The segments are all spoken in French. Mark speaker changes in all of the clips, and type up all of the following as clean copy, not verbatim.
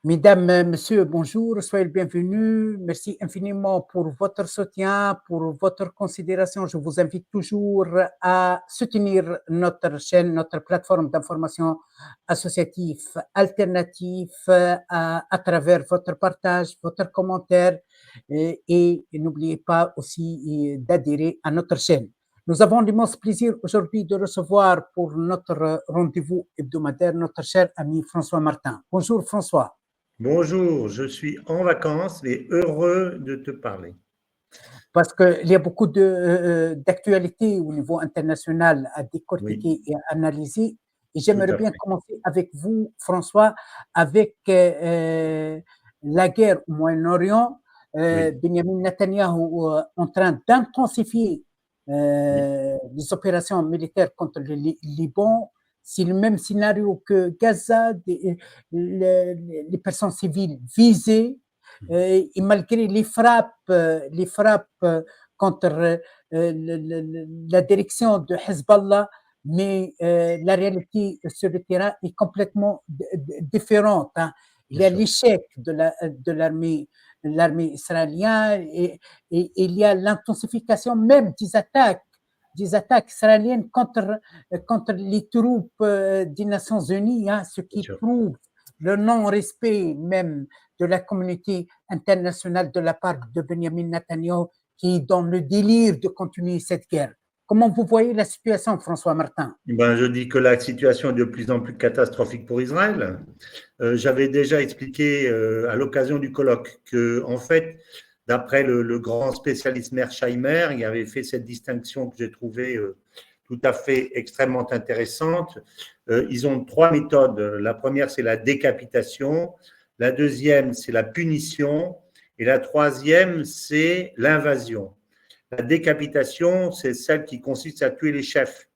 Speaker 1: Mesdames, Messieurs, bonjour, soyez le bienvenu. Merci infiniment pour votre soutien, pour votre considération. Je vous invite toujours à soutenir notre chaîne, notre plateforme d'information associative alternative à travers votre partage, votre commentaire et n'oubliez pas aussi d'adhérer à notre chaîne. Nous avons l'immense plaisir aujourd'hui de recevoir pour notre rendez-vous hebdomadaire notre cher ami François Martin. Bonjour François.
Speaker 2: Bonjour, je suis en vacances et heureux de te parler.
Speaker 1: Parce qu'il y a beaucoup d'actualités au niveau international à décortiquer et à analyser. Et j'aimerais bien commencer avec vous, François, avec la guerre au Moyen-Orient. Benjamin Netanyahu en train d'intensifier les opérations militaires contre le Liban. C'est le même scénario que Gaza, les personnes civiles visées. Et malgré les frappes contre la direction de Hezbollah, mais la réalité sur le terrain est complètement différente. Hein. Il y a l'échec de l'armée israélienne et il y a l'intensification même des attaques israéliennes contre les troupes des Nations Unies, hein, ce qui prouve le non-respect même de la communauté internationale de la part de Benjamin Netanyahu qui est dans le délire de continuer cette guerre. Comment vous voyez la situation, François Martin?
Speaker 2: Je dis que la situation est de plus en plus catastrophique pour Israël. J'avais déjà expliqué à l'occasion du colloque que, en fait, d'après le grand spécialiste Mearsheimer, il avait fait cette distinction que j'ai trouvée tout à fait extrêmement intéressante. Ils ont trois méthodes. La première, c'est la décapitation. La deuxième, c'est la punition. Et la troisième, c'est l'invasion. La décapitation, c'est celle qui consiste à tuer les chefs.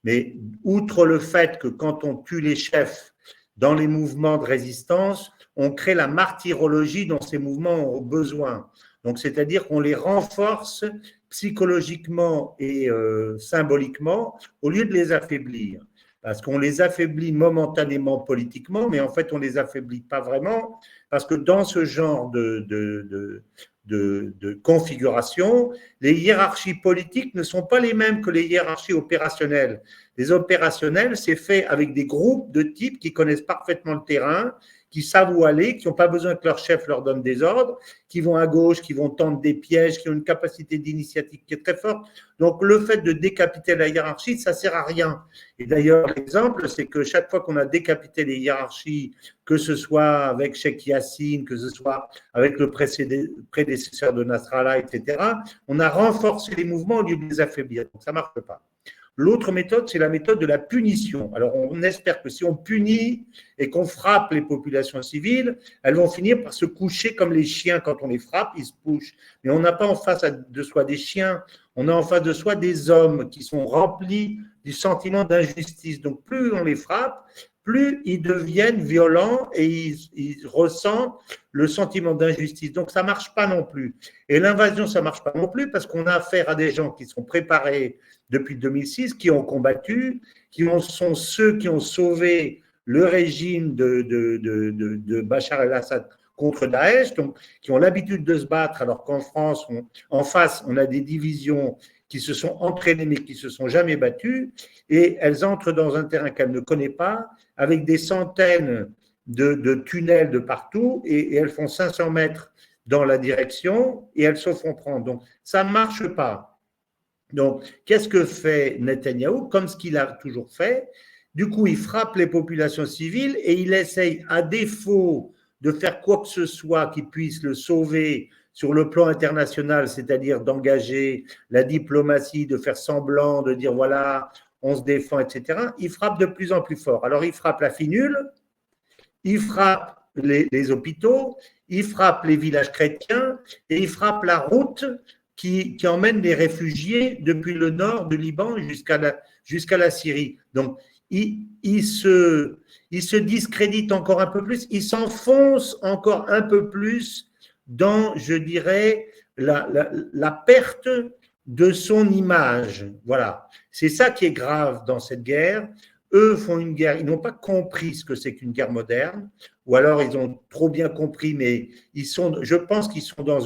Speaker 2: Mais outre le fait que quand on tue les chefs dans les mouvements de résistance, on crée la martyrologie dont ces mouvements ont besoin. Donc, c'est-à-dire qu'on les renforce psychologiquement et symboliquement au lieu de les affaiblir. Parce qu'on les affaiblit momentanément politiquement, mais en fait, on ne les affaiblit pas vraiment, parce que dans ce genre de configuration, les hiérarchies politiques ne sont pas les mêmes que les hiérarchies opérationnelles. Les opérationnels, c'est fait avec des groupes de types qui connaissent parfaitement le terrain, qui savent où aller, qui n'ont pas besoin que leur chef leur donne des ordres, qui vont à gauche, qui vont tendre des pièges, qui ont une capacité d'initiative qui est très forte. Donc, le fait de décapiter la hiérarchie, ça ne sert à rien. Et d'ailleurs, l'exemple, c'est que chaque fois qu'on a décapité les hiérarchies, que ce soit avec Sheikh Yassine, que ce soit avec le prédécesseur de Nasrallah, etc., on a renforcé les mouvements au lieu de les affaiblir. Donc, ça ne marche pas. L'autre méthode, c'est la méthode de la punition. Alors, on espère que si on punit et qu'on frappe les populations civiles, elles vont finir par se coucher comme les chiens. Quand on les frappe, ils se couchent. Mais on n'a pas en face de soi des chiens, on a en face de soi des hommes qui sont remplis du sentiment d'injustice. Donc, plus on les frappe, plus ils deviennent violents et ils ressentent le sentiment d'injustice. Donc, ça ne marche pas non plus. Et l'invasion, ça ne marche pas non plus parce qu'on a affaire à des gens qui sont préparés depuis 2006, qui ont combattu, sont ceux qui ont sauvé le régime de Bachar el-Assad contre Daesh, donc qui ont l'habitude de se battre, alors qu'en France, en face, on a des divisions qui se sont entraînées mais qui ne se sont jamais battues, et elles entrent dans un terrain qu'elles ne connaissent pas, avec des centaines de tunnels de partout, et elles font 500 mètres dans la direction, et elles se font prendre. Donc, ça ne marche pas. Donc, qu'est-ce que fait Netanyahou? Comme ce qu'il a toujours fait. Du coup, il frappe les populations civiles et il essaye, à défaut de faire quoi que ce soit qui puisse le sauver sur le plan international, c'est-à-dire d'engager la diplomatie, de faire semblant, de dire voilà, on se défend, etc., il frappe de plus en plus fort. Alors, il frappe la finule, il frappe les hôpitaux, il frappe les villages chrétiens et il frappe la route qui emmène les réfugiés depuis le nord du Liban jusqu'à la Syrie. Donc, il se discrédite encore un peu plus, il s'enfonce encore un peu plus dans, je dirais, la perte de son image. Voilà. C'est ça qui est grave dans cette guerre. eux font une guerre, ils n'ont pas compris ce que c'est qu'une guerre moderne, ou alors ils ont trop bien compris, mais je pense qu'ils sont parce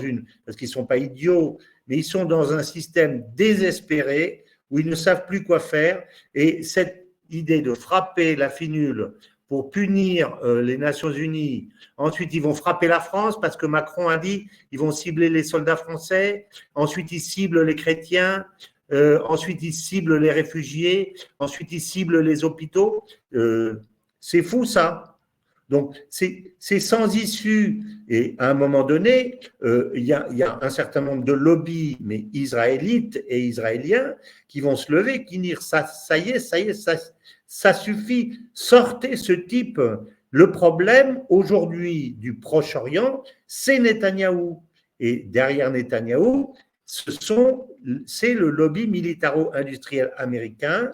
Speaker 2: qu'ils ne sont pas idiots, mais ils sont dans un système désespéré où ils ne savent plus quoi faire. Et cette idée de frapper la finule pour punir les Nations Unies, ensuite ils vont frapper la France parce que Macron a dit ils vont cibler les soldats français, ensuite ils ciblent les chrétiens, ensuite ils ciblent les réfugiés, ensuite ils ciblent les hôpitaux. C'est fou ça. Donc, c'est sans issue. Et à un moment donné, il y a un certain nombre de lobbies, mais israélites et israéliens, qui vont se lever, qui dire ça y est, ça suffit. Sortez ce type. Le problème aujourd'hui du Proche-Orient, c'est Netanyahou. Et derrière Netanyahou, c'est le lobby militaro-industriel américain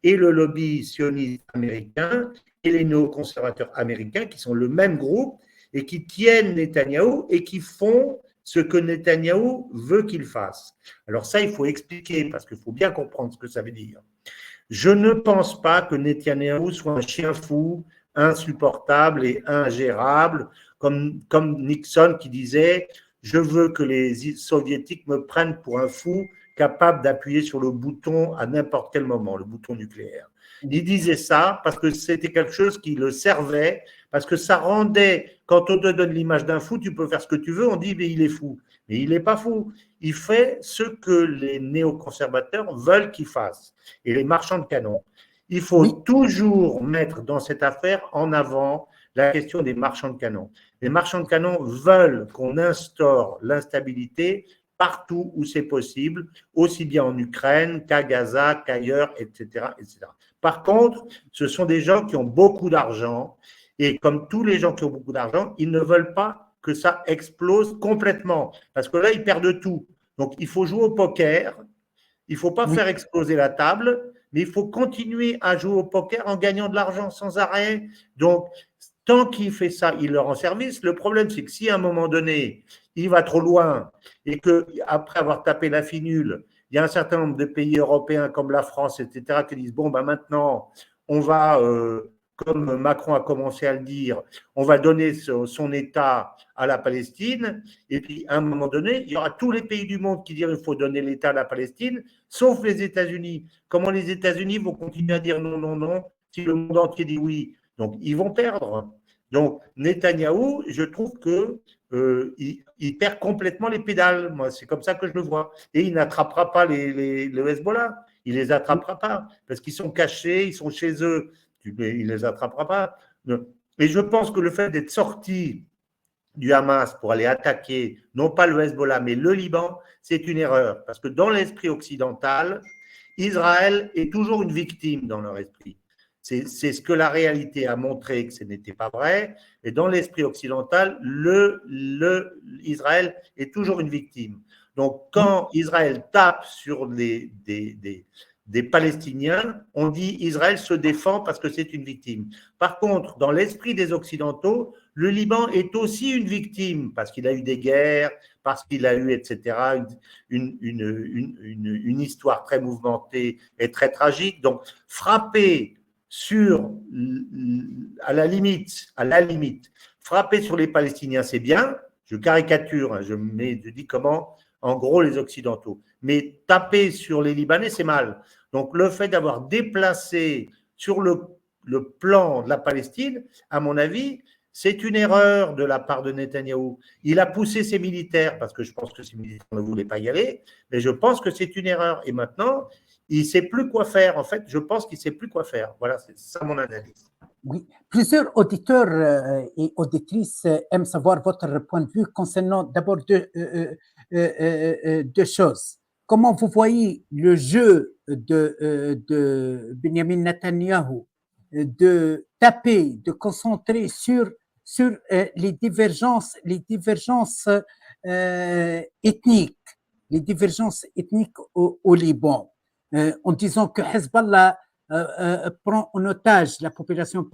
Speaker 2: et le lobby sioniste américain et les néoconservateurs américains qui sont le même groupe et qui tiennent Netanyahou et qui font ce que Netanyahou veut qu'il fasse. Alors ça, il faut expliquer parce qu'il faut bien comprendre ce que ça veut dire. Je ne pense pas que Netanyahou soit un chien fou, insupportable et ingérable, comme Nixon qui disait « Je veux que les soviétiques me prennent pour un fou capable d'appuyer sur le bouton à n'importe quel moment, le bouton nucléaire. » Il disait ça parce que c'était quelque chose qui le servait, parce que ça rendait, quand on te donne l'image d'un fou, tu peux faire ce que tu veux, on dit mais il est fou. Mais il n'est pas fou. Il fait ce que les néoconservateurs veulent qu'il fasse. Et les marchands de canons. Il faut toujours mettre dans cette affaire en avant la question des marchands de canons. Les marchands de canons veulent qu'on instaure l'instabilité partout où c'est possible, aussi bien en Ukraine qu'à Gaza, qu'ailleurs, etc., etc. Par contre, ce sont des gens qui ont beaucoup d'argent et comme tous les gens qui ont beaucoup d'argent, ils ne veulent pas que ça explose complètement parce que là, ils perdent tout. Donc, il faut jouer au poker, il ne faut pas faire exploser la table, mais il faut continuer à jouer au poker en gagnant de l'argent sans arrêt. Donc, tant qu'il fait ça, il leur rend service. Le problème, c'est que si à un moment donné, il va trop loin et qu'après avoir tapé la finule, il y a un certain nombre de pays européens comme la France, etc., qui disent, bon, ben maintenant, on va, comme Macron a commencé à le dire, on va donner son État à la Palestine. Et puis, à un moment donné, il y aura tous les pays du monde qui diront qu'il faut donner l'État à la Palestine, sauf les États-Unis. Comment les États-Unis vont continuer à dire non, non, non, si le monde entier dit oui? Donc, ils vont perdre. Donc, Netanyahou, je trouve que il perd complètement les pédales. Moi, c'est comme ça que je le vois. Et il n'attrapera pas le Hezbollah. Il ne les attrapera pas parce qu'ils sont cachés, ils sont chez eux. Il ne les attrapera pas. Et je pense que le fait d'être sorti du Hamas pour aller attaquer, non pas le Hezbollah, mais le Liban, c'est une erreur. Parce que dans l'esprit occidental, Israël est toujours une victime dans leur esprit. C'est ce que la réalité a montré que ce n'était pas vrai. Et dans l'esprit occidental, Israël est toujours une victime. Donc, quand Israël tape sur des Palestiniens, on dit Israël se défend parce que c'est une victime. Par contre, dans l'esprit des Occidentaux, le Liban est aussi une victime parce qu'il a eu des guerres, parce qu'il a eu, etc., une histoire très mouvementée et très tragique. Donc, frapper à la limite, frapper sur les Palestiniens, c'est bien. Je caricature, je dis comment, en gros, les Occidentaux. Mais taper sur les Libanais, c'est mal. Donc, le fait d'avoir déplacé sur le plan de la Palestine, à mon avis, c'est une erreur de la part de Netanyahou. Il a poussé ses militaires, parce que je pense que ses militaires ne voulaient pas y aller, mais je pense que c'est une erreur. Et maintenant, il ne sait plus quoi faire. En fait, je pense qu'il ne sait plus quoi faire. Voilà, c'est ça mon analyse.
Speaker 1: Oui, plusieurs auditeurs et auditrices aiment savoir votre point de vue concernant d'abord deux choses. Comment vous voyez le jeu de Benjamin Netanyahou de taper, de concentrer sur les divergences ethniques au Liban, en disant que Hezbollah prend en otage la population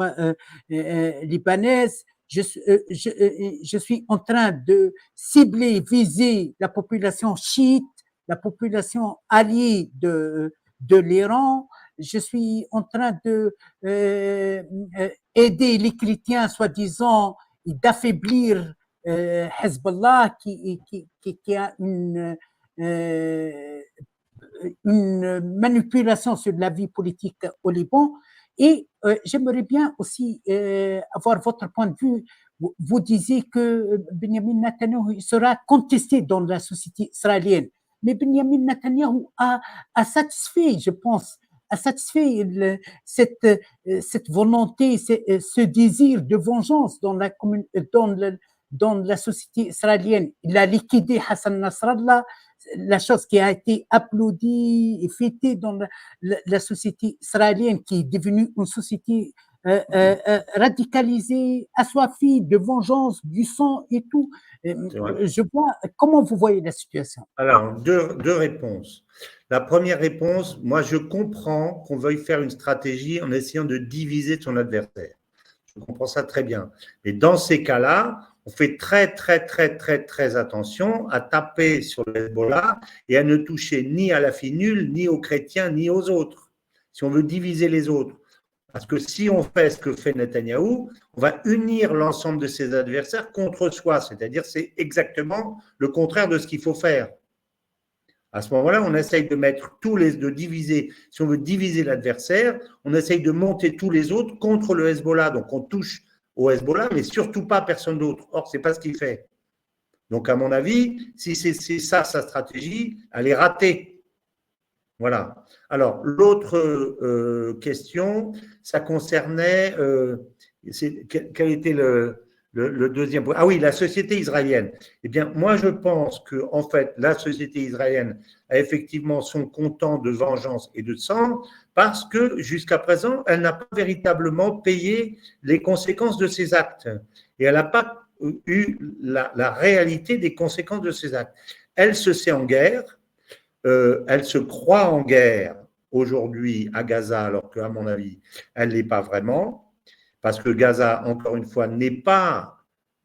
Speaker 1: libanaise. Je suis en train de cibler, viser la population chiite, la population alliée de l'Iran, je suis en train de aider les chrétiens, soi-disant, et d'affaiblir Hezbollah qui a une manipulation sur la vie politique au Liban. Et j'aimerais bien aussi avoir votre point de vue. Vous disiez que Benjamin Netanyahu sera contesté dans la société israélienne. Mais Benjamin Netanyahu a satisfait, je pense, a satisfait cette volonté, ce désir de vengeance dans la société israélienne. Il a liquidé Hassan Nasrallah, la chose qui a été applaudie et fêtée dans la société israélienne, qui est devenue une société radicalisée, assoiffée de vengeance, du sang et tout. Je vois, comment vous voyez la situation?
Speaker 2: Alors, deux réponses. La première réponse, moi je comprends qu'on veuille faire une stratégie en essayant de diviser son adversaire. Je comprends ça très bien. Mais dans ces cas-là, on fait très attention à taper sur le Hezbollah et à ne toucher ni à la fille nulle, ni aux chrétiens, ni aux autres, si on veut diviser les autres. Parce que si on fait ce que fait Netanyahou, on va unir l'ensemble de ses adversaires contre soi, c'est-à-dire c'est exactement le contraire de ce qu'il faut faire. À ce moment-là, on essaye de diviser, si on veut diviser l'adversaire, on essaye de monter tous les autres contre le Hezbollah. Donc on touche au Hezbollah, mais surtout pas personne d'autre. Or, ce n'est pas ce qu'il fait. Donc, à mon avis, si c'est ça sa stratégie, elle est ratée. Voilà. Alors, l'autre question, ça concernait, quel était le deuxième point? Ah oui, la société israélienne. Eh bien, moi, je pense que, en fait, la société israélienne a effectivement son comptant de vengeance et de sang parce que, jusqu'à présent, elle n'a pas véritablement payé les conséquences de ses actes. Et elle n'a pas eu la réalité des conséquences de ses actes. Elle se sait en guerre, elle se croit en guerre aujourd'hui à Gaza, alors qu'à mon avis, elle ne l'est pas vraiment. Parce que Gaza, encore une fois, n'est pas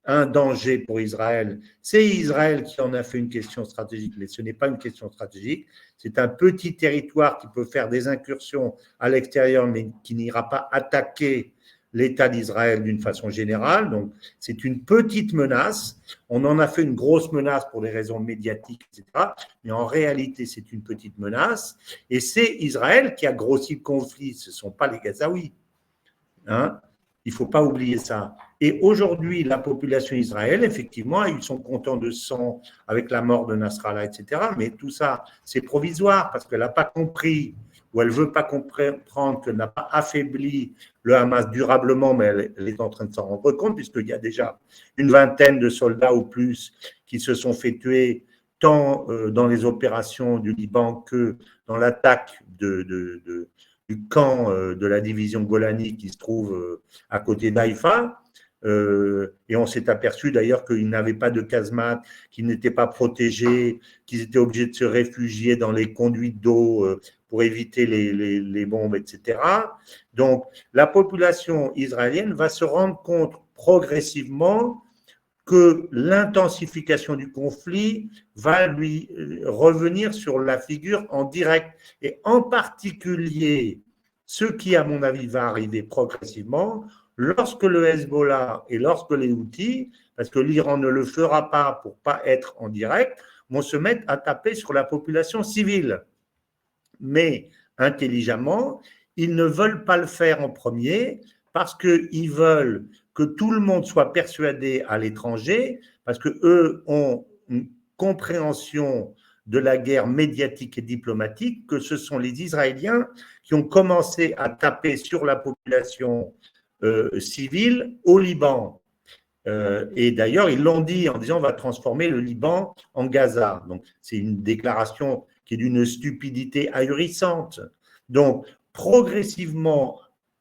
Speaker 2: un danger pour Israël. C'est Israël qui en a fait une question stratégique, mais ce n'est pas une question stratégique. C'est un petit territoire qui peut faire des incursions à l'extérieur, mais qui n'ira pas attaquer l'État d'Israël d'une façon générale. Donc, c'est une petite menace. On en a fait une grosse menace pour des raisons médiatiques, etc. Mais en réalité, c'est une petite menace. Et c'est Israël qui a grossi le conflit. Ce ne sont pas les Gazaouis. Hein? Il ne faut pas oublier ça. Et aujourd'hui, la population israélienne, effectivement, a eu son comptant de sang avec la mort de Nasrallah, etc. Mais tout ça, c'est provisoire parce qu'elle n'a pas compris ou elle ne veut pas comprendre qu'elle n'a pas affaibli le Hamas durablement, mais elle est en train de s'en rendre compte puisqu'il y a déjà une vingtaine de soldats ou plus qui se sont fait tuer tant dans les opérations du Liban que dans l'attaque du camp de la division Golani qui se trouve à côté d'Haïfa. Et on s'est aperçu d'ailleurs qu'ils n'avaient pas de casemate, qu'ils n'étaient pas protégés, qu'ils étaient obligés de se réfugier dans les conduites d'eau pour éviter les bombes, etc. Donc, la population israélienne va se rendre compte progressivement que l'intensification du conflit va lui revenir sur la figure en direct. Et en particulier, ce qui, à mon avis, va arriver progressivement, lorsque le Hezbollah et lorsque les Houthis, parce que l'Iran ne le fera pas pour ne pas être en direct, vont se mettre à taper sur la population civile. Mais intelligemment, ils ne veulent pas le faire en premier parce qu'ils veulent que tout le monde soit persuadé à l'étranger, parce qu'eux ont une compréhension de la guerre médiatique et diplomatique, que ce sont les Israéliens qui ont commencé à taper sur la population civile au Liban. Et d'ailleurs, ils l'ont dit en disant on va transformer le Liban en Gaza. Donc, c'est une déclaration qui est d'une stupidité ahurissante. Donc, progressivement,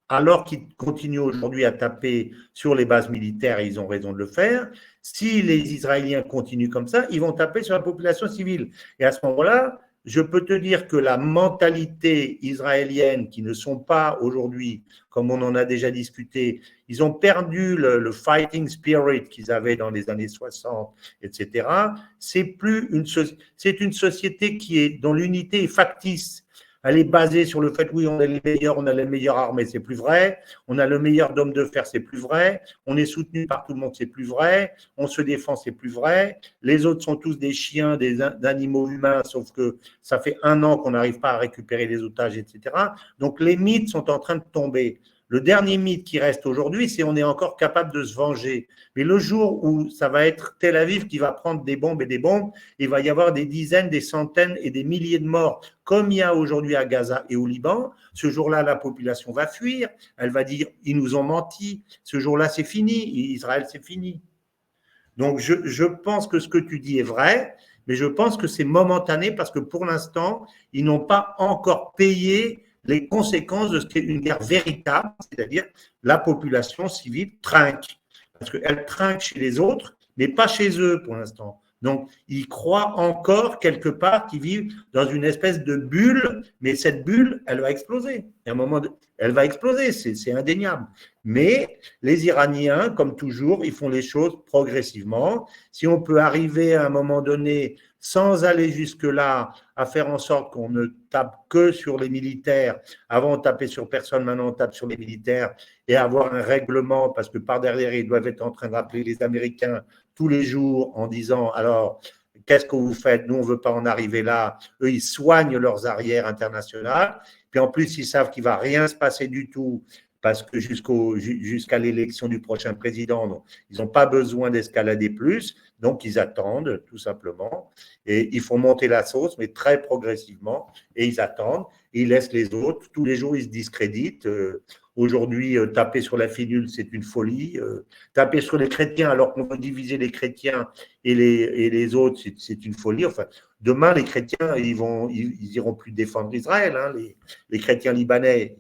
Speaker 2: alors qu'ils continuent aujourd'hui à taper sur les bases militaires, et ils ont raison de le faire, si les Israéliens continuent comme ça, ils vont taper sur la population civile. Et à ce moment-là, je peux te dire que la mentalité israélienne, qui ne sont pas aujourd'hui, comme on en a déjà discuté, ils ont perdu le fighting spirit qu'ils avaient dans les années 60, etc. C'est une société dont l'unité est factice. elle est basée sur le fait, oui, on est les meilleurs, on a la meilleure armée, c'est plus vrai. On a le meilleur d'hommes de fer, c'est plus vrai. On est soutenu par tout le monde, c'est plus vrai. On se défend, c'est plus vrai. Les autres sont tous des chiens, des animaux humains, sauf que ça fait 1 an qu'on n'arrive pas à récupérer les otages, etc. Donc les mythes sont en train de tomber. Le dernier mythe qui reste aujourd'hui, c'est on est encore capable de se venger. Mais le jour où ça va être Tel Aviv qui va prendre des bombes et des bombes, il va y avoir des dizaines, des centaines et des milliers de morts, comme il y a aujourd'hui à Gaza et au Liban. Ce jour-là, la population va fuir. Elle va dire, ils nous ont menti. Ce jour-là, c'est fini. Israël, c'est fini. Donc, je pense que ce que tu dis est vrai, mais je pense que c'est momentané parce que pour l'instant, ils n'ont pas encore payé les conséquences de ce qu'est une guerre véritable, c'est-à-dire la population civile trinque. Parce qu'elle trinque chez les autres, mais pas chez eux pour l'instant. Donc, ils croient encore quelque part qu'ils vivent dans une espèce de bulle, mais cette bulle, elle va exploser. À un moment, elle va exploser, c'est indéniable. Mais les Iraniens, comme toujours, ils font les choses progressivement. Si on peut arriver à un moment donné, sans aller jusque-là, à faire en sorte qu'on ne tape que sur les militaires, avant on tapait sur personne, maintenant on tape sur les militaires, et avoir un règlement, parce que par derrière, ils doivent être en train d'appeler les Américains tous les jours en disant, alors, qu'est-ce que vous faites? Nous, on ne veut pas en arriver là. Eux, ils soignent leurs arrières internationales. Puis en plus, ils savent qu'il ne va rien se passer du tout parce que jusqu'à l'élection du prochain président, donc, ils n'ont pas besoin d'escalader plus, donc ils attendent tout simplement, et ils font monter la sauce, mais très progressivement, et ils attendent, et ils laissent les autres, tous les jours ils se discréditent. Aujourd'hui, taper sur la finule, c'est une folie. Taper sur les chrétiens alors qu'on veut diviser les chrétiens et les autres, c'est une folie. Enfin, demain, les chrétiens, ils iront plus défendre Israël. Hein, les chrétiens libanais,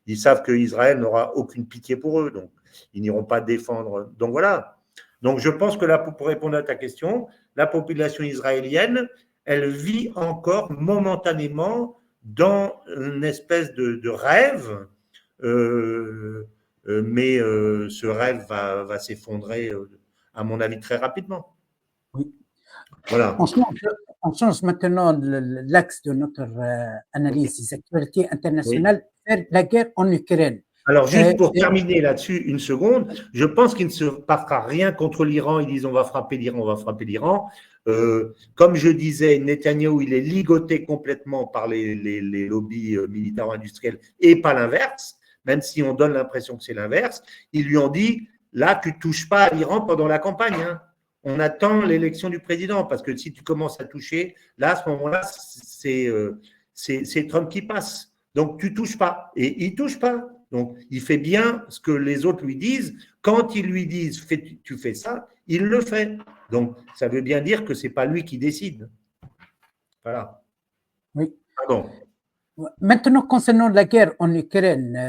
Speaker 2: ils savent qu'Israël n'aura aucune pitié pour eux, donc ils n'iront pas défendre. Donc voilà. Donc je pense que là, pour répondre à ta question, la population israélienne, elle vit encore momentanément dans une espèce de rêve, mais ce rêve va s'effondrer, à mon avis, très rapidement.
Speaker 1: Oui.
Speaker 2: Voilà.
Speaker 1: On change maintenant l'axe de notre analyse des actualités internationales vers la guerre en Ukraine.
Speaker 2: Alors, juste pour terminer là-dessus, une seconde, je pense qu'il ne se passera rien contre l'Iran. Ils disent on va frapper l'Iran, on va frapper l'Iran. Comme je disais, Netanyahou, il est ligoté complètement par les lobbies militaro-industriels et pas l'inverse, même si on donne l'impression que c'est l'inverse. Ils lui ont dit, là, tu ne touches pas à l'Iran pendant la campagne. Hein. On attend l'élection du président, parce que si tu commences à toucher, là, à ce moment-là, c'est Trump qui passe. Donc, tu ne touches pas. Et il ne touche pas. Donc, il fait bien ce que les autres lui disent. Quand ils lui disent tu fais ça, il le fait. Donc, ça veut bien dire que ce n'est pas lui qui décide. Voilà.
Speaker 1: Oui.
Speaker 2: Pardon.
Speaker 1: Maintenant, concernant la guerre en Ukraine,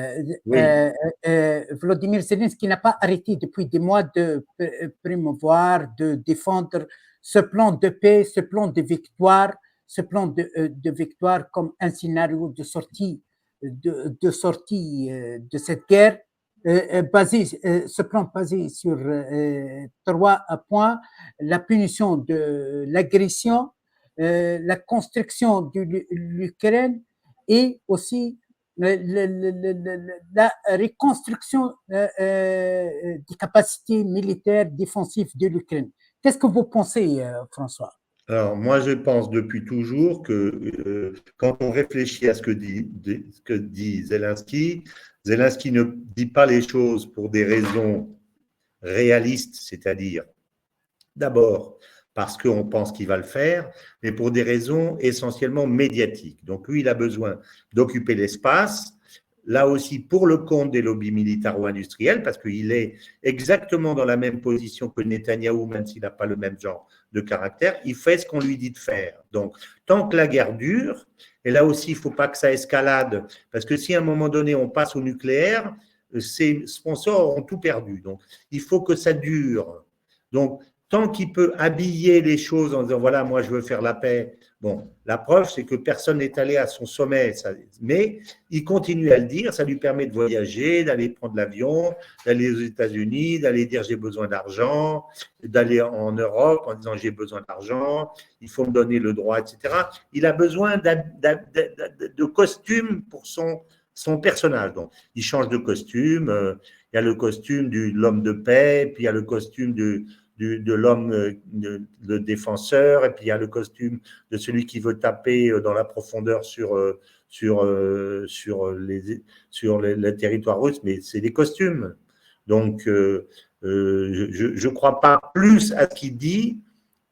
Speaker 1: Volodymyr Zelensky n'a pas arrêté depuis des mois de promouvoir, de défendre ce plan de paix, ce plan de victoire, comme un scénario de sortie de cette guerre, ce plan basé sur 3 points: la punition de l'agression, la construction de l'Ukraine et aussi la reconstruction des capacités militaires défensives de l'Ukraine. Qu'est-ce que vous pensez, François?
Speaker 2: Alors, moi, je pense depuis toujours que quand on réfléchit à ce que dit Zelensky, Zelensky ne dit pas les choses pour des raisons réalistes, c'est-à-dire d'abord parce qu'on pense qu'il va le faire, mais pour des raisons essentiellement médiatiques. Donc lui, il a besoin d'occuper l'espace, là aussi pour le compte des lobbies militaro-industriels, parce qu'il est exactement dans la même position que Netanyahou, même s'il n'a pas le même genre de caractère, il fait ce qu'on lui dit de faire. Donc, tant que la guerre dure, et là aussi, il ne faut pas que ça escalade, parce que si à un moment donné, on passe au nucléaire, ces sponsors auront tout perdu. Donc, il faut que ça dure. Donc, tant qu'il peut habiller les choses en disant voilà, moi je veux faire la paix. Bon, la preuve, c'est que personne n'est allé à son sommet, mais il continue à le dire, ça lui permet de voyager, d'aller prendre l'avion, d'aller aux États-Unis, d'aller dire j'ai besoin d'argent, d'aller en Europe en disant j'ai besoin d'argent, il faut me donner le droit, etc. Il a besoin de costume pour son personnage. Donc, il change de costume, il y a le costume de l'homme de paix, puis il y a le costume de l'homme, le défenseur, et puis il y a le costume de celui qui veut taper dans la profondeur sur les territoires russes, mais c'est des costumes. Donc, je ne crois pas plus à ce qu'il dit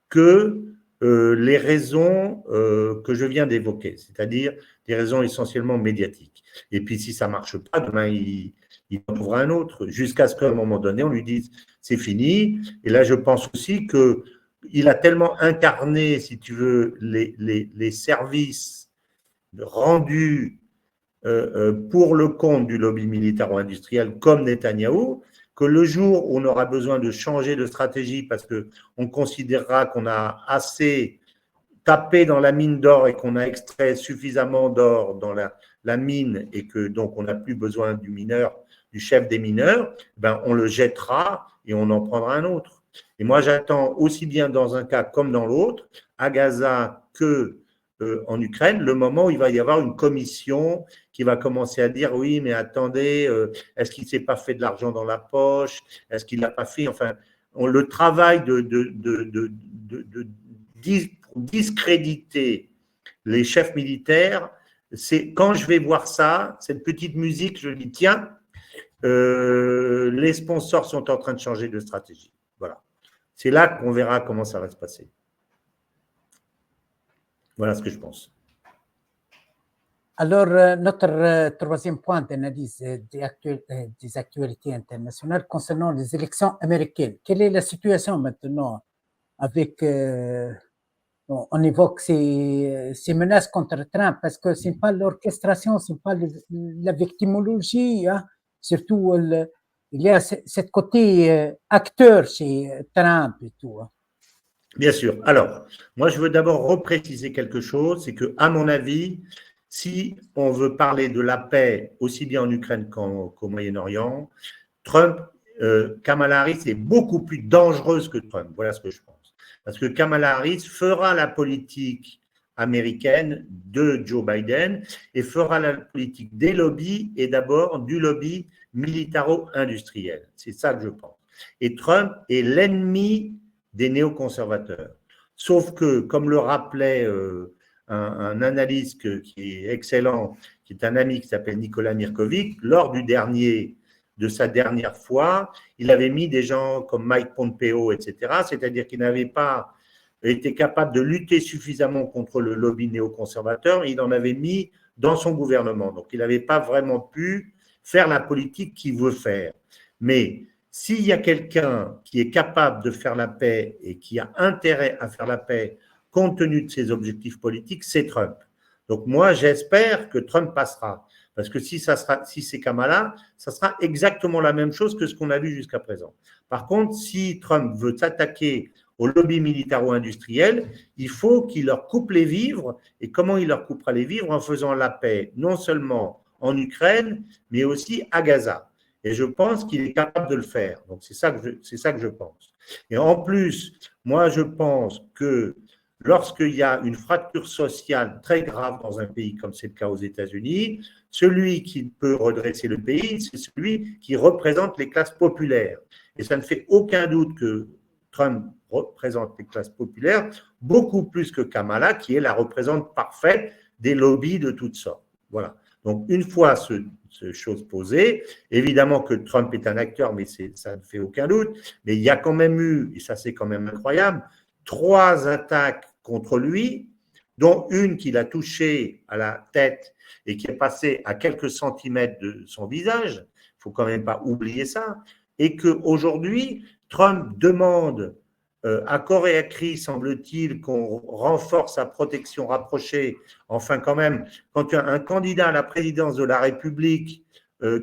Speaker 2: que les raisons que je viens d'évoquer, c'est-à-dire des raisons essentiellement médiatiques. Et puis, si ça ne marche pas, demain, il en trouvera un autre, jusqu'à ce qu'à un moment donné, on lui dise c'est fini. Et là, je pense aussi qu'il a tellement incarné, si tu veux, les services rendus pour le compte du lobby militaro-industriel comme Netanyahou, que le jour où on aura besoin de changer de stratégie parce qu'on considérera qu'on a assez tapé dans la mine d'or et qu'on a extrait suffisamment d'or dans la mine et que donc on n'a plus besoin du mineur, du chef des mineurs, ben on le jettera et on en prendra un autre. Et moi, j'attends aussi bien dans un cas comme dans l'autre, à Gaza que en Ukraine, le moment où il va y avoir une commission qui va commencer à dire oui, mais attendez, est-ce qu'il ne s'est pas fait de l'argent dans la poche? Est-ce qu'il n'a pas fait… Enfin, le travail pour discréditer les chefs militaires, c'est quand je vais voir ça, cette petite musique, je dis tiens, les sponsors sont en train de changer de stratégie. Voilà. C'est là qu'on verra comment ça va se passer. Voilà ce que je pense.
Speaker 1: Alors, notre troisième point d'analyse des actualités internationales concernant les élections américaines. Quelle est la situation maintenant avec, on évoque ces menaces contre Trump parce que ce n'est pas l'orchestration, ce n'est pas la victimologie, hein. Surtout il y a ce côté acteur chez Trump et tout. Hein.
Speaker 2: Bien sûr. Alors, moi, je veux d'abord repréciser quelque chose, c'est que, à mon avis, si on veut parler de la paix aussi bien en Ukraine qu'au Moyen-Orient, Kamala Harris est beaucoup plus dangereuse que Trump. Voilà ce que je pense. Parce que Kamala Harris fera la politique américaine de Joe Biden et fera la politique des lobbies et d'abord du lobby militaro-industriel. C'est ça que je pense. Et Trump est l'ennemi des néoconservateurs. Sauf que, comme le rappelait un analyste qui est excellent, qui est un ami qui s'appelle Nicolas Mirkovic, lors de sa dernière fois, il avait mis des gens comme Mike Pompeo, etc., c'est-à-dire qu'il n'avait pas été capable de lutter suffisamment contre le lobby néoconservateur, et il en avait mis dans son gouvernement. Donc, il n'avait pas vraiment pu faire la politique qu'il veut faire. Mais s'il y a quelqu'un qui est capable de faire la paix et qui a intérêt à faire la paix compte tenu de ses objectifs politiques, c'est Trump. Donc moi, j'espère que Trump passera. Parce que si c'est Kamala, ça sera exactement la même chose que ce qu'on a vu jusqu'à présent. Par contre, si Trump veut s'attaquer au lobby militaro-industriel, il faut qu'il leur coupe les vivres. Et comment il leur coupera les vivres? En faisant la paix, non seulement en Ukraine, mais aussi à Gaza. Et je pense qu'il est capable de le faire. Donc, c'est ça que je pense. Et en plus, moi, je pense que lorsqu'il y a une fracture sociale très grave dans un pays, comme c'est le cas aux États-Unis, celui qui peut redresser le pays, c'est celui qui représente les classes populaires. Et ça ne fait aucun doute que Trump représente les classes populaires beaucoup plus que Kamala, qui est la représentante parfaite des lobbies de toutes sortes. Voilà. Donc, une fois ce chose posée, évidemment que Trump est un acteur, mais ça ne fait aucun doute, mais il y a quand même eu, et ça c'est quand même incroyable, 3 attaques contre lui, dont une qu'il a touchée à la tête et qui est passée à quelques centimètres de son visage, il ne faut quand même pas oublier ça, et qu'aujourd'hui, Trump demande à corps et à cri, semble-t-il, qu'on renforce sa protection rapprochée. Enfin, quand même, quand tu as un candidat à la présidence de la République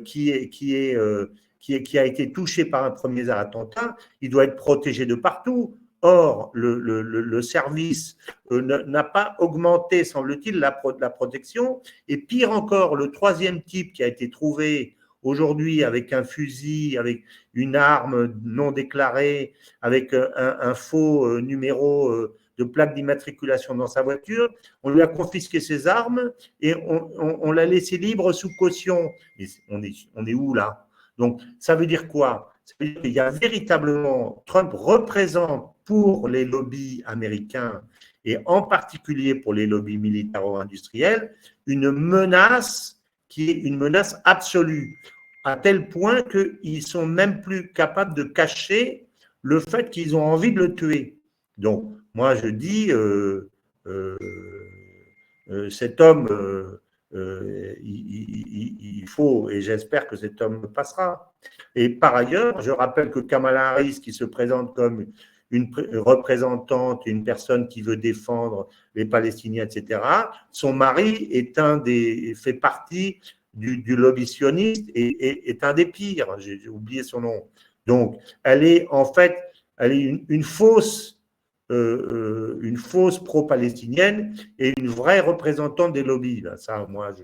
Speaker 2: qui a été touché par un premier attentat, il doit être protégé de partout. Or, le service n'a pas augmenté, semble-t-il, la protection. Et pire encore, le troisième type qui a été trouvé aujourd'hui avec un fusil, avec une arme non déclarée, avec un faux numéro de plaque d'immatriculation dans sa voiture, on lui a confisqué ses armes et on l'a laissé libre sous caution. Mais on est où là? Donc, ça veut dire quoi? Ça veut dire qu'il y a véritablement, Trump représente pour les lobbies américains et en particulier pour les lobbies militaro-industriels une menace qui est une menace absolue, à tel point qu'ils sont même plus capables de cacher le fait qu'ils ont envie de le tuer. Donc, moi, je dis, cet homme, il faut, et j'espère que cet homme passera. Et par ailleurs, je rappelle que Kamala Harris, qui se présente comme une représentante, une personne qui veut défendre les Palestiniens, etc., son mari fait partie du lobby sioniste et est un des pires. J'ai oublié son nom. Donc, elle est en fait une fausse pro-palestinienne et une vraie représentante des lobbies. Là, ça, moi,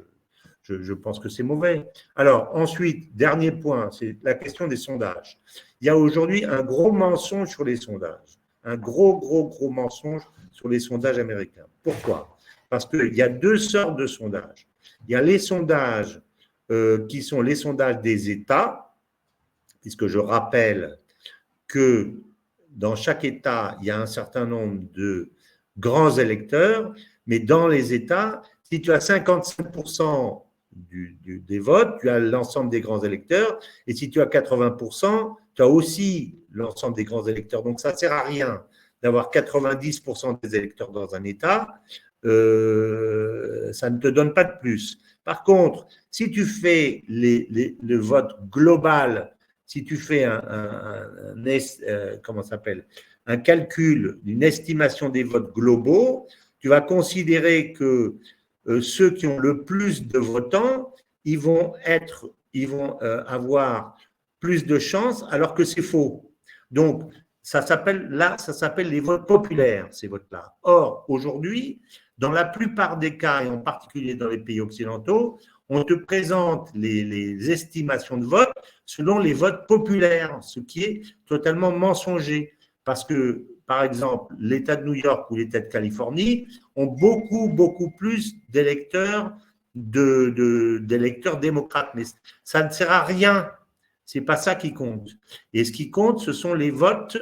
Speaker 2: je pense que c'est mauvais. Alors, ensuite, dernier point, c'est la question des sondages. Il y a aujourd'hui un gros mensonge sur les sondages. Un gros mensonge sur les sondages américains. Pourquoi? Parce qu'il y a deux sortes de sondages. Il y a les sondages qui sont les sondages des États, puisque je rappelle que dans chaque État, il y a un certain nombre de grands électeurs, mais dans les États, si tu as 55% des votes, tu as l'ensemble des grands électeurs, et si tu as 80%, tu as aussi l'ensemble des grands électeurs. Donc, ça ne sert à rien d'avoir 90% des électeurs dans un État, ça ne te donne pas de plus. Par contre, si tu fais le vote global, si tu fais un calcul d'une estimation des votes globaux, tu vas considérer que ceux qui ont le plus de votants, ils vont avoir plus de chances, alors que c'est faux. Donc, ça s'appelle les votes populaires, ces votes-là. Or, aujourd'hui, dans la plupart des cas, et en particulier dans les pays occidentaux, on te présente les estimations de vote selon les votes populaires, ce qui est totalement mensonger. Parce que, par exemple, l'État de New York ou l'État de Californie ont beaucoup plus d'électeurs d'électeurs démocrates. Mais ça ne sert à rien. Ce n'est pas ça qui compte. Et ce qui compte, ce sont les votes,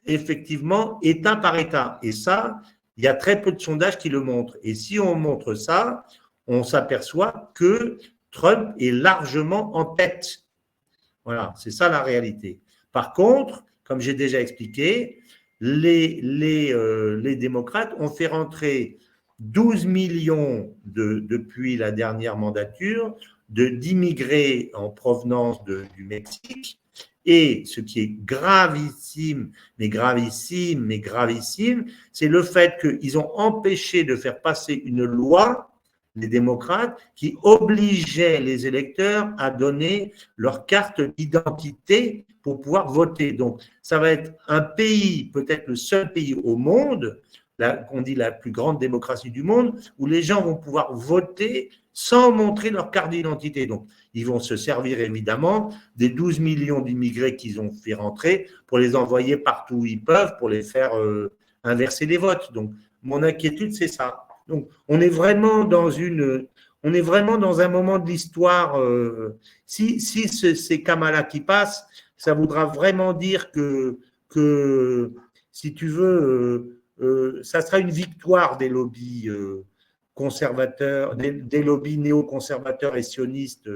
Speaker 2: effectivement, État par État. Et ça, il y a très peu de sondages qui le montrent. Et si on montre ça, on s'aperçoit que Trump est largement en tête. Voilà, c'est ça la réalité. Par contre, comme j'ai déjà expliqué, les démocrates ont fait rentrer 12 millions depuis la dernière mandature d'immigrés en provenance du Mexique. Et ce qui est gravissime, c'est le fait qu'ils ont empêché de faire passer une loi, les démocrates, qui obligeait les électeurs à donner leur carte d'identité pour pouvoir voter. Donc, ça va être un pays, peut-être le seul pays au monde, qu'on dit la plus grande démocratie du monde, où les gens vont pouvoir voter sans montrer leur carte d'identité. Donc, ils vont se servir évidemment des 12 millions d'immigrés qu'ils ont fait rentrer pour les envoyer partout où ils peuvent, pour les faire inverser les votes. Donc, mon inquiétude, c'est ça. Donc, on est vraiment dans un moment de l'histoire. Si c'est Kamala qui passe, ça voudra vraiment dire que si tu veux, ça sera une victoire des lobbies conservateurs, des lobbies néoconservateurs et sionistes,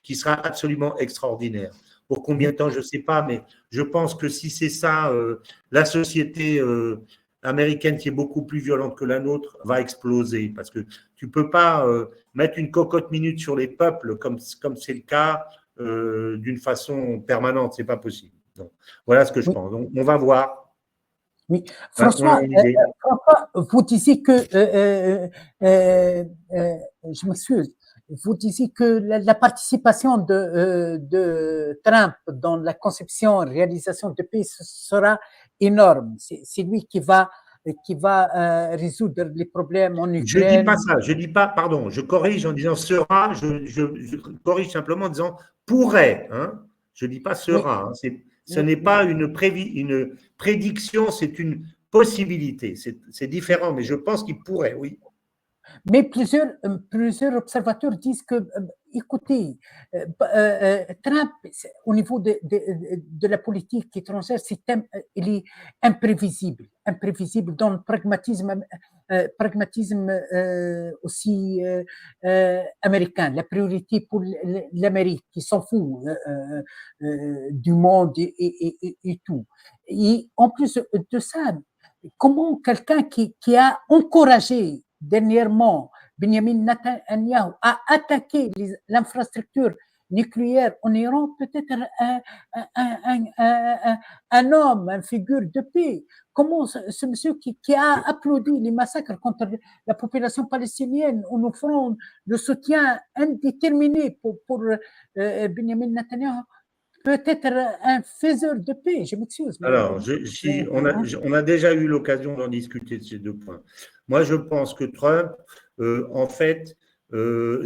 Speaker 2: qui sera absolument extraordinaire. Pour combien de temps, je ne sais pas, mais je pense que si c'est ça, la société américaine, qui est beaucoup plus violente que la nôtre, va exploser. Parce que tu ne peux pas mettre une cocotte minute sur les peuples, comme c'est le cas, d'une façon permanente. Ce n'est pas possible. Donc, voilà ce que je pense. Donc, on va voir.
Speaker 1: Oui, François, vous disiez que, je m'excuse, vous disiez que la participation de Trump dans la conception et réalisation de paix sera énorme. C'est lui qui va résoudre les problèmes en
Speaker 2: Je dis pas
Speaker 1: Ukraine.
Speaker 2: ça, je dis pas, pardon, je corrige en disant sera, je corrige simplement en disant pourrait, hein. Je dis pas
Speaker 1: Oui,
Speaker 2: sera, hein. Ce
Speaker 1: oui,
Speaker 2: n'est
Speaker 1: oui.
Speaker 2: pas une prédiction, c'est une possibilité. C'est différent, mais je pense qu'il pourrait, oui.
Speaker 1: Mais plusieurs observateurs disent que, écoutez, Trump, au niveau de la politique étrangère, il est imprévisible dans le pragmatisme aussi américain, la priorité pour l'Amérique, qui s'en fout du monde et tout. Et en plus de ça, comment quelqu'un qui a encouragé dernièrement Benjamin Netanyahu a attaqué l'infrastructure nucléaire en Iran peut être un homme, une figure de paix. Comment ce monsieur qui a applaudi les massacres contre la population palestinienne en offrant le soutien indéterminé pour Benjamin Netanyahu peut être un faiseur de paix, je m'excuse.
Speaker 2: Alors,
Speaker 1: Hein?
Speaker 2: on a déjà eu l'occasion d'en discuter de ces deux points. Moi, je pense que Trump, en fait,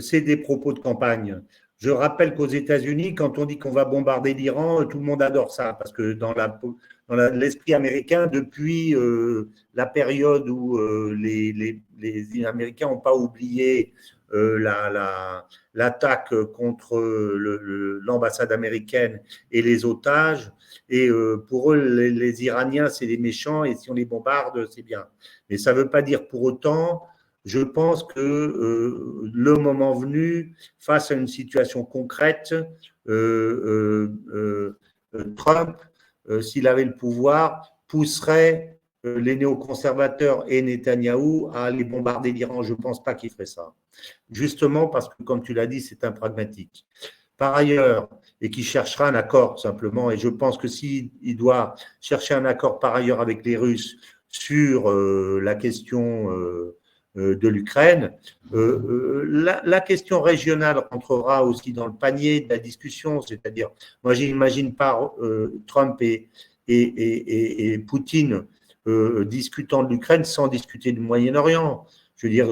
Speaker 2: c'est des propos de campagne. Je rappelle qu'aux États-Unis, quand on dit qu'on va bombarder l'Iran, tout le monde adore ça, parce que dans l'esprit américain, depuis la période où les Américains n'ont pas oublié l'attaque contre l'ambassade américaine et les otages, et pour eux, les Iraniens, c'est les méchants, et si on les bombarde, c'est bien. Mais ça ne veut pas dire pour autant, je pense que le moment venu, face à une situation concrète, Trump, s'il avait le pouvoir, pousserait les néoconservateurs et Netanyahou à aller bombarder l'Iran. Je ne pense pas qu'il ferait ça. Justement parce que, comme tu l'as dit, c'est un pragmatique. Par ailleurs, et qui cherchera un accord simplement, et je pense que s'il doit chercher un accord par ailleurs avec les Russes sur la question de l'Ukraine, la question régionale rentrera aussi dans le panier de la discussion, c'est-à-dire, moi j'imagine pas Trump et Poutine discutant de l'Ukraine sans discuter du Moyen-Orient. Je veux dire,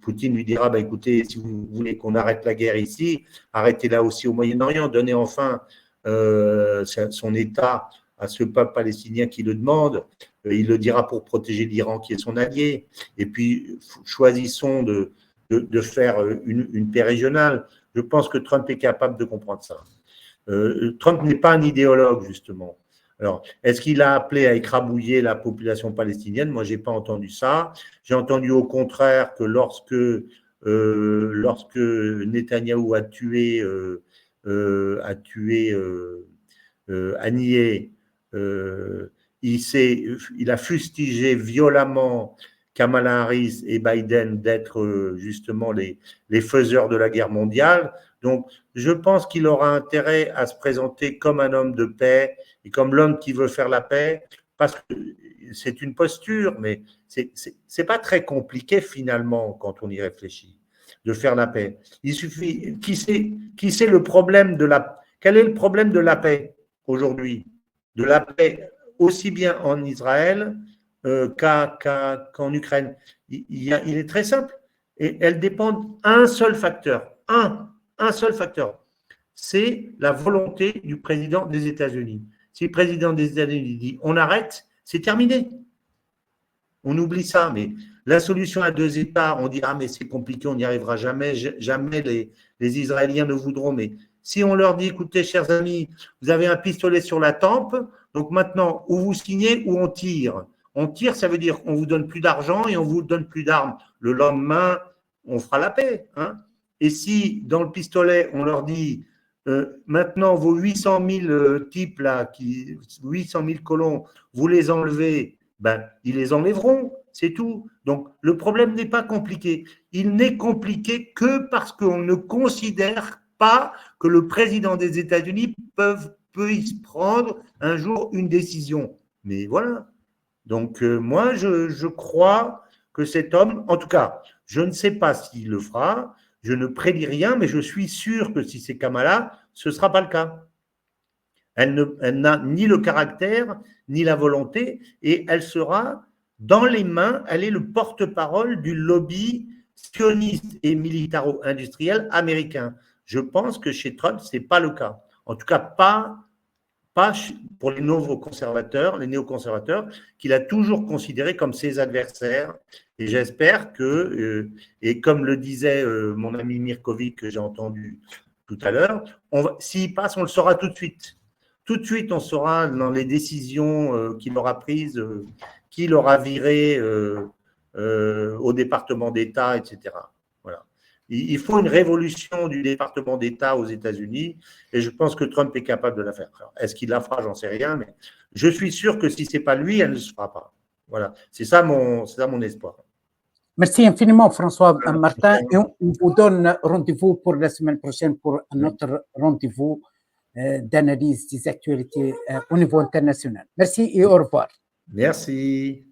Speaker 2: Poutine lui dira, bah, écoutez, si vous voulez qu'on arrête la guerre ici, arrêtez-la aussi au Moyen-Orient, donnez enfin son État à ce peuple palestinien qui le demande. Il le dira pour protéger l'Iran qui est son allié. Et puis, choisissons de faire une paix régionale. Je pense que Trump est capable de comprendre ça. Trump n'est pas un idéologue, justement. Alors, est-ce qu'il a appelé à écrabouiller la population palestinienne? Moi, je n'ai pas entendu ça. J'ai entendu au contraire que lorsque Netanyahou a nié, il a fustigé violemment Kamala Harris et Biden d'être justement les faiseurs de la guerre mondiale. Donc, je pense qu'il aura intérêt à se présenter comme un homme de paix et comme l'homme qui veut faire la paix, parce que c'est une posture, mais c'est pas très compliqué finalement quand on y réfléchit, de faire la paix. Il suffit, qui sait le problème quel est le problème de la paix aujourd'hui? De la paix aussi bien en Israël qu'en Ukraine. Il est très simple, et elle dépend d'un seul facteur, un seul facteur, c'est la volonté du président des États-Unis. Si le président des États-Unis dit on arrête, c'est terminé. On oublie ça, mais la solution à deux États, on dit ah mais c'est compliqué, on n'y arrivera jamais, jamais les Israéliens ne voudront. Mais si on leur dit écoutez chers amis, vous avez un pistolet sur la tempe, donc maintenant ou vous signez ou on tire. On tire, ça veut dire qu'on vous donne plus d'argent et on vous donne plus d'armes. Le lendemain, on fera la paix. Hein. Et si dans le pistolet on leur dit maintenant vos 800 000 types là, 800 000 colons, vous les enlevez, ben, ils les enlèveront, c'est tout. Donc, le problème n'est pas compliqué. Il n'est compliqué que parce qu'on ne considère pas que le président des États-Unis peut y prendre un jour une décision. Mais voilà. Donc, moi, je crois que cet homme, en tout cas, je ne sais pas s'il le fera. je ne prédis rien, mais je suis sûr que si c'est Kamala, ce ne sera pas le cas. Elle n'a ni le caractère, ni la volonté, et elle sera dans les mains, elle est le porte-parole du lobby sioniste et militaro-industriel américain. Je pense que chez Trump, ce n'est pas le cas. En tout cas, pas pour les néoconservateurs, qu'il a toujours considérés comme ses adversaires. Et j'espère que, et comme le disait mon ami Mirkovic que j'ai entendu tout à l'heure, s'il passe, on le saura tout de suite. Tout de suite, on saura dans les décisions qu'il aura prises, qui l'aura viré au département d'État, etc. Voilà. Il faut une révolution du département d'État aux États-Unis, et je pense que Trump est capable de la faire. Est-ce qu'il la fera? J'en sais rien, mais je suis sûr que si ce n'est pas lui, elle ne se fera pas. Voilà, c'est ça mon espoir.
Speaker 1: Merci infiniment, François Martin, et on vous donne rendez-vous pour la semaine prochaine pour un autre rendez-vous d'analyse des actualités au niveau international. Merci et au revoir.
Speaker 2: Merci.